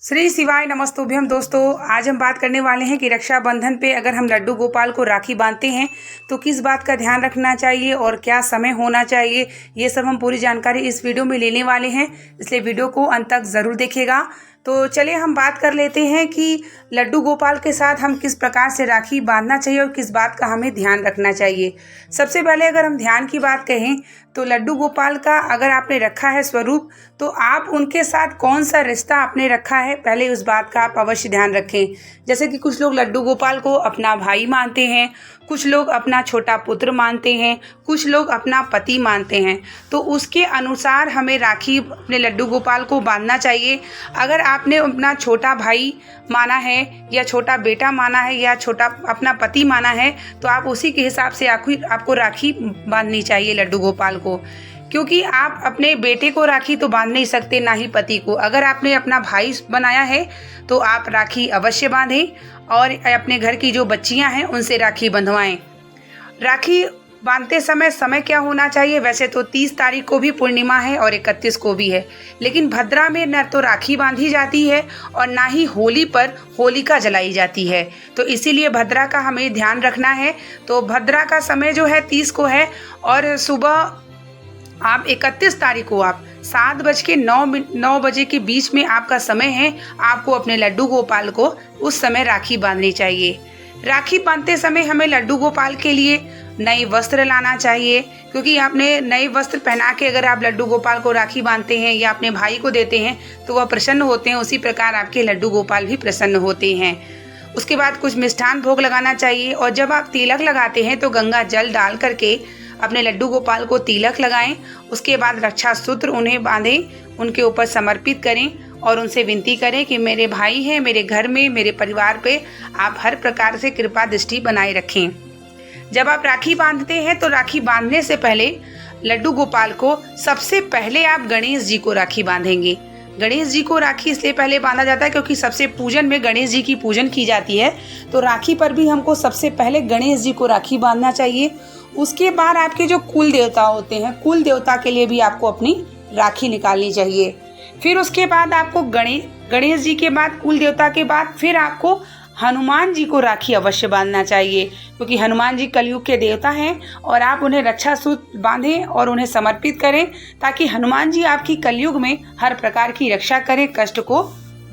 श्री शिवाय नमस्तुभ्यम। दोस्तों, आज हम बात करने वाले हैं कि रक्षाबंधन पे अगर हम लड्डू गोपाल को राखी बांधते हैं तो किस बात का ध्यान रखना चाहिए और क्या समय होना चाहिए, ये सब हम पूरी जानकारी इस वीडियो में लेने वाले हैं, इसलिए वीडियो को अंत तक ज़रूर देखिएगा। तो चलिए हम बात कर लेते हैं कि लड्डू गोपाल के साथ हम किस प्रकार से राखी बांधना चाहिए और किस बात का हमें ध्यान रखना चाहिए। सबसे पहले अगर हम ध्यान की बात कहें तो लड्डू गोपाल का अगर आपने रखा है स्वरूप, तो आप उनके साथ कौन सा रिश्ता आपने रखा है, पहले उस बात का आप अवश्य ध्यान रखें। जैसे कि कुछ लोग लड्डू गोपाल को अपना भाई मानते हैं, कुछ लोग अपना छोटा पुत्र मानते हैं, कुछ लोग अपना पति मानते हैं, तो उसके अनुसार हमें राखी अपने लड्डू गोपाल को बांधना चाहिए। अगर आपने अपना छोटा भाई माना है या छोटा बेटा माना है या छोटा अपना पति माना है, तो आप उसी के हिसाब से आपको राखी बांधनी चाहिए लड्डू गोपाल को, क्योंकि आप अपने बेटे को राखी तो बांध नहीं सकते, ना ही पति को। अगर आपने अपना भाई बनाया है तो आप राखी अवश्य बांधें और अपने घर की जो बच्चियां हैं उनसे राखी बंधवाएं। राखी बांधते समय क्या होना चाहिए, वैसे तो 30 तारीख को भी पूर्णिमा है और 31 को भी है, लेकिन भद्रा में न तो राखी बांधी जाती है और ना ही होली पर होलिका जलाई जाती है, तो इसीलिए भद्रा का हमें ध्यान रखना है। तो भद्रा का समय जो है 30 को है और सुबह आप 31 तारीख को आप 7:09 बजे के बीच में आपका समय है। आपको अपने लड्डू गोपाल को उस समय राखी बांधनी चाहिए। राखी बांधते समय हमें लड्डू गोपाल के लिए नए वस्त्र लाना चाहिए, क्योंकि आपने नए वस्त्र पहना के अगर आप लड्डू गोपाल को राखी बांधते हैं या अपने भाई को देते हैं तो वह प्रसन्न होते हैं, उसी प्रकार आपके लड्डू गोपाल भी प्रसन्न होते हैं। उसके बाद कुछ मिष्ठान भोग लगाना चाहिए और जब आप तिलक लगाते हैं तो गंगा जल डाल करके अपने लड्डू गोपाल को तिलक लगाएं। उसके बाद रक्षा सूत्र उन्हें बांधें, उनके ऊपर समर्पित करें और उनसे विनती करें कि मेरे भाई हैं, मेरे घर में, मेरे परिवार पे आप हर प्रकार से कृपा दृष्टि बनाए रखें। जब आप राखी बांधते हैं तो राखी बांधने से पहले लड्डू गोपाल को सबसे पहले आप गणेश जी को राखी बांधेंगे। गणेश जी को राखी इसलिए पहले बांधा जाता है क्योंकि सबसे पूजन में गणेश जी की पूजन की जाती है, तो राखी पर भी हमको सबसे पहले गणेश जी को राखी बांधना चाहिए। उसके बाद आपके जो कुल देवता होते हैं, कुल देवता के लिए भी आपको अपनी राखी निकालनी चाहिए। फिर उसके बाद आपको गणेश जी के बाद, कुल देवता के बाद फिर आपको हनुमान जी को राखी अवश्य बांधना चाहिए, क्योंकि हनुमान जी कलयुग के देवता हैं और आप उन्हें रक्षा सूत्र बांधें और उन्हें समर्पित करें, ताकि हनुमान जी आपकी कलयुग में हर प्रकार की रक्षा करें, कष्ट को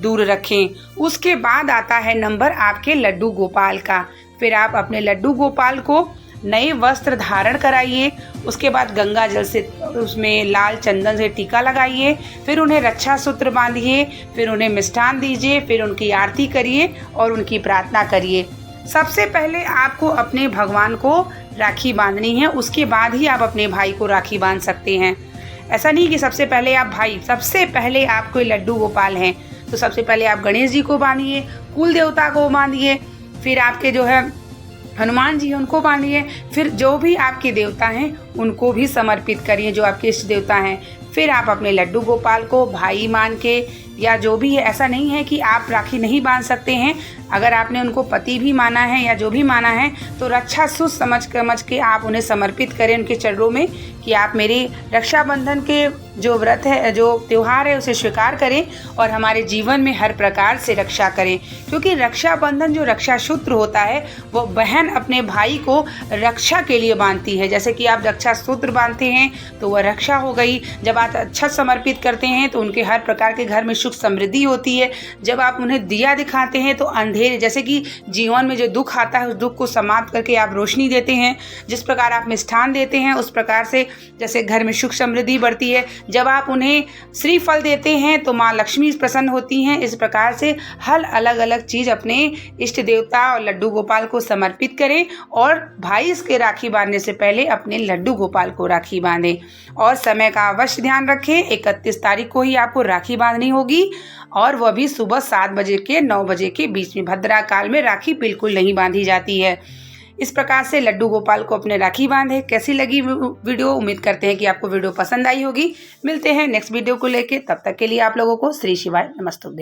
दूर रखें। उसके बाद आता है नंबर आपके लड्डू गोपाल का। फिर आप अपने लड्डू गोपाल को नए वस्त्र धारण कराइए। उसके बाद गंगा जल से उसमें लाल चंदन से टीका लगाइए, फिर उन्हें रक्षा सूत्र बांधिए, फिर उन्हें मिष्ठान दीजिए, फिर उनकी आरती करिए और उनकी प्रार्थना करिए। सबसे पहले आपको अपने भगवान को राखी बांधनी है, उसके बाद ही आप अपने भाई को राखी बांध सकते हैं। ऐसा नहीं कि सबसे पहले आप भाई, सबसे पहले आप कोई लड्डू गोपाल हैं तो सबसे पहले आप गणेश जी को बांधिए, कुल देवता को बांधिए, फिर आपके जो है हनुमान जी हैं उनको बांधिए, फिर जो भी आपके देवता हैं उनको भी समर्पित करिए, जो आपके इष्ट देवता हैं। फिर आप अपने लड्डू गोपाल को भाई मान के या जो भी है, ऐसा नहीं है कि आप राखी नहीं बांध सकते हैं। अगर आपने उनको पति भी माना है या जो भी माना है तो रक्षा सूत्र समझ के आप उन्हें समर्पित करें उनके चरणों में कि आप मेरे रक्षाबंधन के जो व्रत है, जो त्यौहार है, उसे स्वीकार करें और हमारे जीवन में हर प्रकार से रक्षा करें। क्योंकि रक्षाबंधन जो रक्षा सूत्र होता है वो बहन अपने भाई को रक्षा के लिए बांधती है। जैसे कि आप रक्षा सूत्र बांधते हैं तो वह रक्षा हो गई। जब आप अच्छा समर्पित करते हैं तो उनके हर प्रकार के घर में सुख समृद्धि होती है। जब आप उन्हें दिया दिखाते हैं तो अंधेरे, जैसे कि जीवन में जो दुख आता है उस दुख को समाप्त करके आप रोशनी देते हैं। जिस प्रकार आप मिष्ठान देते हैं उस प्रकार से जैसे घर में सुख समृद्धि बढ़ती है। जब आप उन्हें श्रीफल देते हैं तो माँ लक्ष्मी प्रसन्न होती हैं। इस प्रकार से हर अलग अलग चीज़ अपने इष्ट देवता और लड्डू गोपाल को समर्पित करें और भाई इसके राखी बांधने से पहले अपने लड्डू गोपाल को राखी बांधें। और समय का अवश्य ध्यान रखें, 31 तारीख को ही आपको राखी बांधनी होगी और वह भी सुबह 7 बजे के 9 बजे के बीच में। भद्रा काल में राखी बिल्कुल नहीं बांधी जाती है। इस प्रकार से लड्डू गोपाल को अपने राखी बांधे। कैसी लगी वीडियो, उम्मीद करते हैं कि आपको वीडियो पसंद आई होगी। मिलते हैं नेक्स्ट वीडियो को लेके, तब तक के लिए आप लोगों को श्री शिवाय नमस्तुभ्यं।